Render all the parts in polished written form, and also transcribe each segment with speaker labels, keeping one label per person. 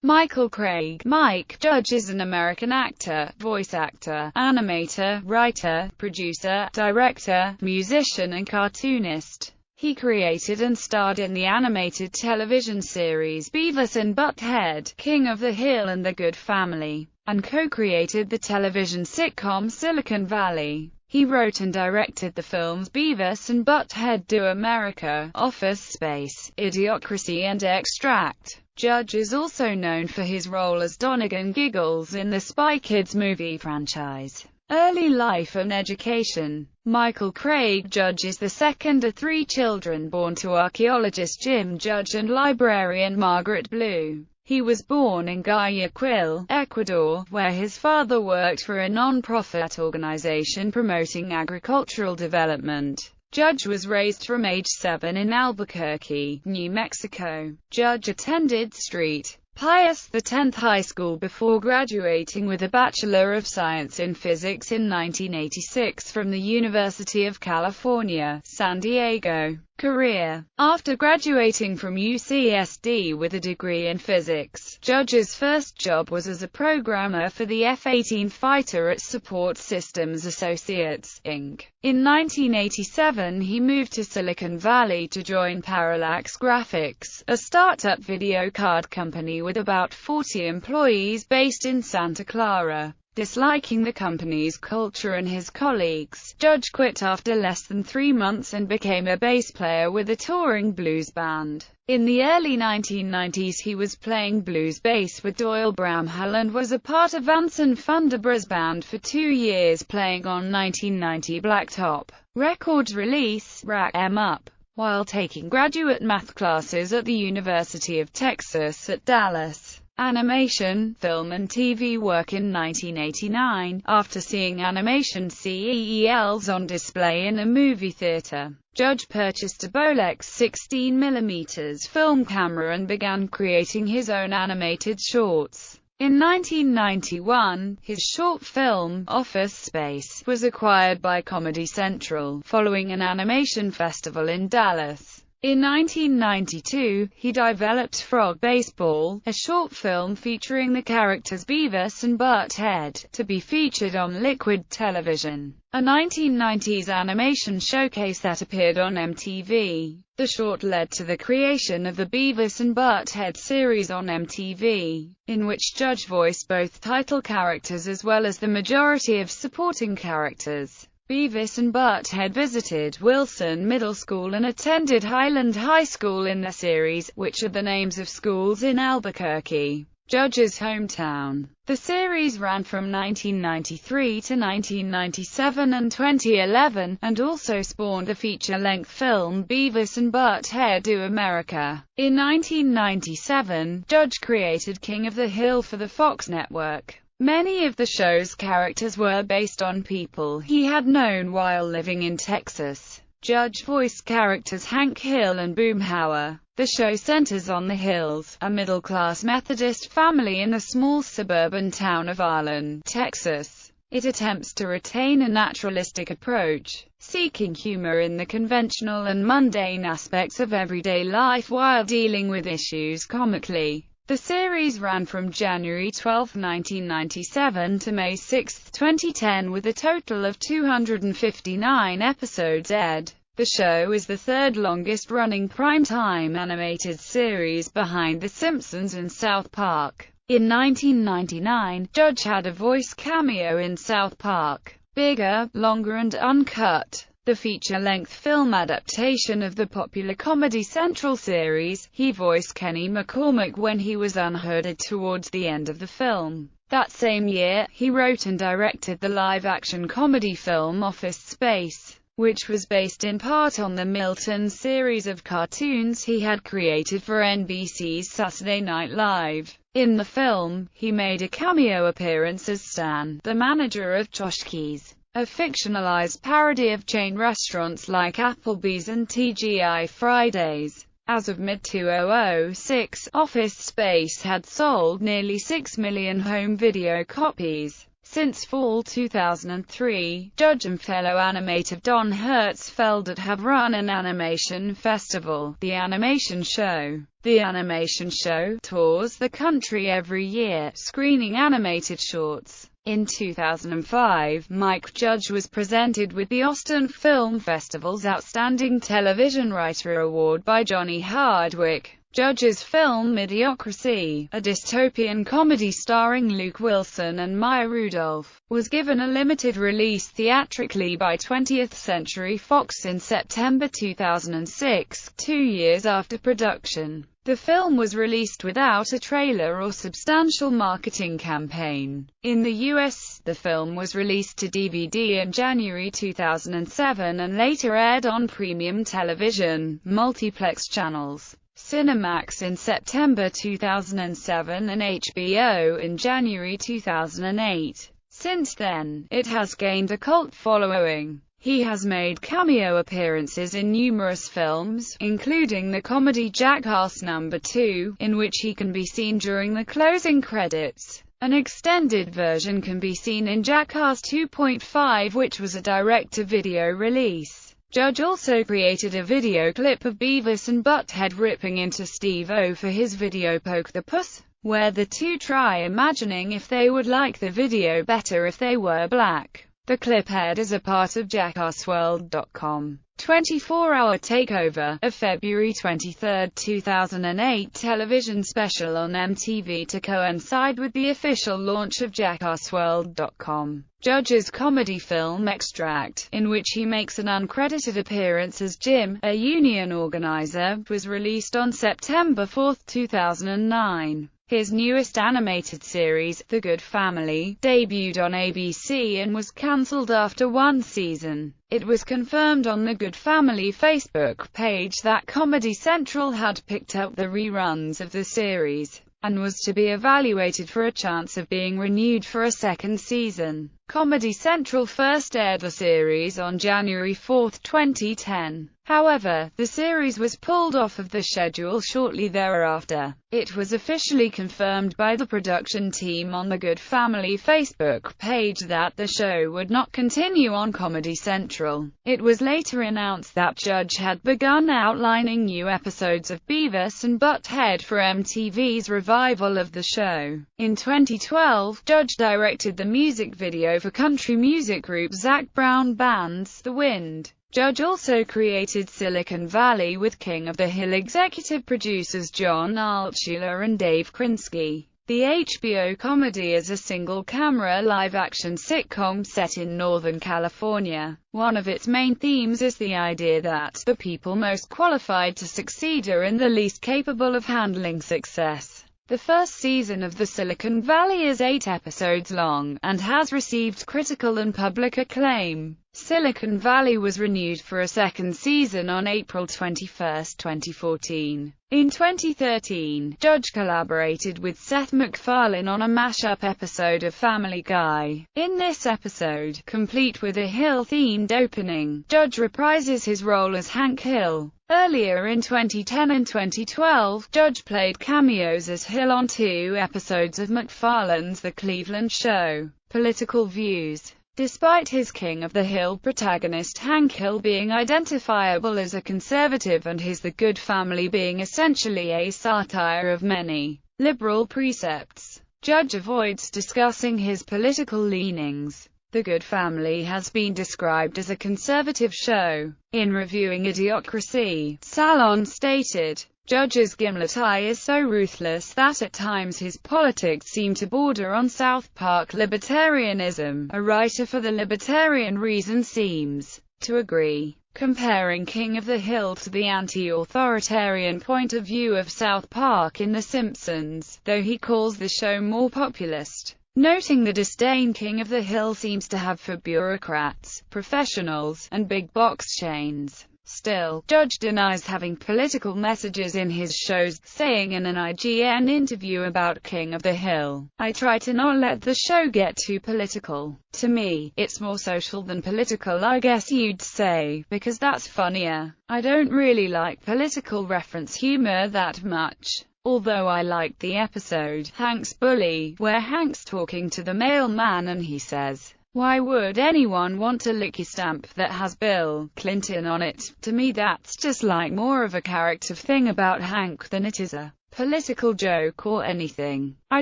Speaker 1: Michael Craig. Mike Judge is an American actor, voice actor, animator, writer, producer, director, musician and cartoonist. He created and starred in the animated television series Beavis and Butt-Head, King of the Hill and The Good Family, and co-created the television sitcom Silicon Valley. He wrote and directed the films Beavis and Butt-Head Do America, Office Space, Idiocracy and Extract. Judge is also known for his role as Donegan Giggles in the Spy Kids movie franchise. Early life and education. Michael Craig Judge is the second of 3 children born to archaeologist Jim Judge and librarian Margaret Blue. He was born in Guayaquil, Ecuador, where his father worked for a non-profit organization promoting agricultural development. Judge was raised from age 7 in Albuquerque, New Mexico. Judge attended St. Pius X High School before graduating with a Bachelor of Science in Physics in 1986 from the University of California, San Diego. Career. After graduating from UCSD with a degree in physics, Judge's first job was as a programmer for the F-18 fighter at Support Systems Associates, Inc. In 1987 he moved to Silicon Valley to join Parallax Graphics, a startup video card company with about 40 employees based in Santa Clara. Disliking the company's culture and his colleagues, Judge quit after less than 3 months and became a bass player with a touring blues band. In the early 1990s he was playing blues bass with Doyle Bramhall and was a part of Anson Funderburgh's band for 2 years, playing on 1990 Blacktop Records release, Rack 'Em Up, while taking graduate math classes at the University of Texas at Dallas. Animation, film and TV work. In 1989, after seeing animation CELs on display in a movie theater, Judge purchased a Bolex 16mm film camera and began creating his own animated shorts. In 1991, his short film, Office Space, was acquired by Comedy Central, following an animation festival in Dallas. In 1992, he developed Frog Baseball, a short film featuring the characters Beavis and Butt-Head, to be featured on Liquid Television, a 1990s animation showcase that appeared on MTV. The short led to the creation of the Beavis and Butt-Head series on MTV, in which Judge voiced both title characters as well as the majority of supporting characters. Beavis and Butt-Head visited Wilson Middle School and attended Highland High School in the series, which are the names of schools in Albuquerque, Judge's hometown. The series ran from 1993 to 1997 and 2011, and also spawned the feature-length film Beavis and Butt-Head Do America. In 1997, Judge created King of the Hill for the Fox network. Many of the show's characters were based on people he had known while living in Texas. Judge voiced characters Hank Hill and Boomhauer. The show centers on the Hills, a middle-class Methodist family in the small suburban town of Arlen, Texas. It attempts to retain a naturalistic approach, seeking humor in the conventional and mundane aspects of everyday life while dealing with issues comically. The series ran from January 12, 1997 to May 6, 2010 with a total of 259 episodes aired. The show is the third longest-running primetime animated series behind The Simpsons and South Park. In 1999, Judge had a voice cameo in South Park, Bigger, Longer and Uncut, the feature-length film adaptation of the popular Comedy Central series. He voiced Kenny McCormick when he was unhooded towards the end of the film. That same year, he wrote and directed the live-action comedy film Office Space, which was based in part on the Milton series of cartoons he had created for NBC's Saturday Night Live. In the film, he made a cameo appearance as Stan, the manager of Tchotchkes, a fictionalized parody of chain restaurants like Applebee's and TGI Fridays. As of mid-2006, Office Space had sold nearly 6 million home video copies. Since fall 2003, Judge and fellow animator Don Hertzfeldt have run an animation festival, The Animation Show. The Animation Show tours the country every year, screening animated shorts. In 2005, Mike Judge was presented with the Austin Film Festival's Outstanding Television Writer Award by Johnny Hardwick. Judge's film Idiocracy, a dystopian comedy starring Luke Wilson and Maya Rudolph, was given a limited release theatrically by 20th Century Fox in September 2006, 2 years after production. The film was released without a trailer or substantial marketing campaign. In the US, the film was released to DVD in January 2007 and later aired on premium television, multiplex channels, Cinemax in September 2007 and HBO in January 2008. Since then, it has gained a cult following. He has made cameo appearances in numerous films, including the comedy Jackass No. 2, in which he can be seen during the closing credits. An extended version can be seen in Jackass 2.5, which was a direct-to-video release. Judge also created a video clip of Beavis and Butthead ripping into Steve-O for his video Poke the Puss, where the two try imagining if they would like the video better if they were black. The clip aired as a part of JackassWorld.com 24-hour takeover, a February 23, 2008 television special on MTV to coincide with the official launch of JackassWorld.com. Judge's comedy film Extract, in which he makes an uncredited appearance as Jim, a union organizer, was released on September 4, 2009. His newest animated series, The Good Family, debuted on ABC and was cancelled after one season. It was confirmed on the Good Family Facebook page that Comedy Central had picked up the reruns of the series, and was to be evaluated for a chance of being renewed for a second season. Comedy Central first aired the series on January 4, 2010. However, the series was pulled off of the schedule shortly thereafter. It was officially confirmed by the production team on the Good Family Facebook page that the show would not continue on Comedy Central. It was later announced that Judge had begun outlining new episodes of Beavis and Butthead for MTV's revival of the show. In 2012, Judge directed the music video for country music group Zac Brown Band's The Wind. Judge also created Silicon Valley with King of the Hill executive producers John Altshuler and Dave Krinsky. The HBO comedy is a single-camera live-action sitcom set in Northern California. One of its main themes is the idea that the people most qualified to succeed are in the least capable of handling success. The first season of the Silicon Valley is 8 episodes long, and has received critical and public acclaim. Silicon Valley was renewed for a second season on April 21, 2014. In 2013, Judge collaborated with Seth MacFarlane on a mashup episode of Family Guy. In this episode, complete with a Hill-themed opening, Judge reprises his role as Hank Hill. Earlier in 2010 and 2012, Judge played cameos as Hill on 2 episodes of MacFarlane's The Cleveland Show. Political views. Despite his King of the Hill protagonist Hank Hill being identifiable as a conservative and his The Good Family being essentially a satire of many liberal precepts, Judge avoids discussing his political leanings. The Good Family has been described as a conservative show. In reviewing Idiocracy, Salon stated, Judge's gimlet eye is so ruthless that at times his politics seem to border on South Park libertarianism. A writer for the Libertarian Reason seems to agree, comparing King of the Hill to the anti-authoritarian point of view of South Park in The Simpsons, though he calls the show more populist, noting the disdain King of the Hill seems to have for bureaucrats, professionals, and big box chains. Still, Judge denies having political messages in his shows, saying in an IGN interview about King of the Hill, "I try to not let the show get too political. To me, it's more social than political, I guess you'd say, because that's funnier. I don't really like political reference humor that much. Although I liked the episode, Hank's Bully, where Hank's talking to the mailman and he says, "Why would anyone want a licky stamp that has Bill Clinton on it?" To me that's just like more of a character thing about Hank than it is a political joke or anything. I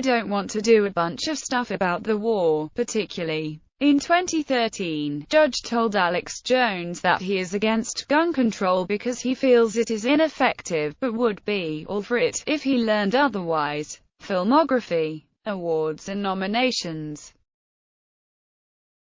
Speaker 1: don't want to do a bunch of stuff about the war, particularly. In 2013, Judge told Alex Jones that he is against gun control because he feels it is ineffective, but would be all for it if he learned otherwise. Filmography, awards and nominations.